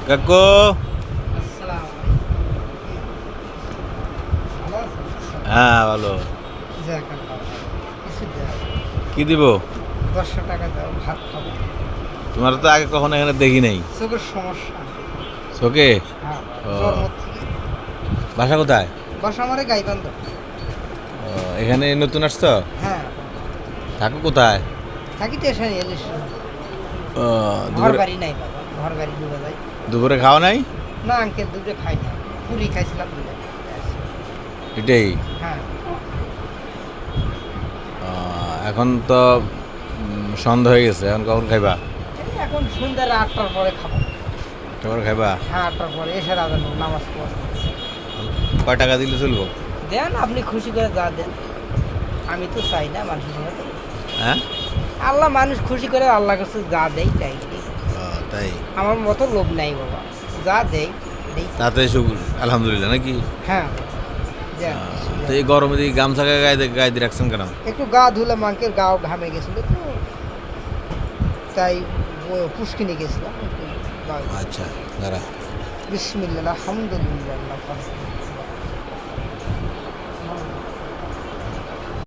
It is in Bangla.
কাকু হ্যাঁ ভালো। কি দিব? 500 টাকা দাও, ভাত খাবো। তোমার তো আগে কখনো এখানে দেখি নাই। চোখের সমস্যা। চোখে? হ্যাঁ, ও। জন্ম থেকে। বাসা কোথায়? বাসা আমারে গাইবান্ধ। ও, এখানে নতুন আসছো? হ্যাঁ, থাকো কোথায়? থাকি স্টেশনে এলে ও, ঘর বাড়ি নাই বাবা, ঘর বাড়ি ডুবে যায়। দুপুরে খাওয়া নাই? না আঙ্কেল, দুটো খাই না, পুরি খাইছিলাম দুটো। এটাই। হ্যাঁ, এখন তো সন্ধ্যা হয়ে গেছে, এখন কখন খাইবা? এই এখন সন্ধ্যা 8টার পরে খাবো। তারপর খাইবা? হ্যাঁ, 8টার পরে এসে রাজার নামাজ পড়ব। কয় টাকা দিলে চলবো? দেন, আপনি খুশি করে যা দেন। আমি তো চাই না মানুষের সঙ্গে তো। হ্যাঁ, আল্লাহ মানুষ খুশি করে, আল্লাহ কাছে যা দেয় তাই দেয়। তাই? আমার মতো লোভ নাই বাবা, যা দেয় দেই। তাতে শুকুর আলহামদুলিল্লাহ নাকি? হ্যাঁ দেন। তো এই গরমে দিয়ে গামছা গায়ে দিয়ে রাখছেন কেন? একটু গা ধুলাম আঙ্কেল, গাও ঘামে গেছিল তো, তাই পুষ্কিনে গেছিলাম একটু গা- আচ্ছা দাঁড়া। বিসমিল্লাহ, আলহামদুলিল্লাহ।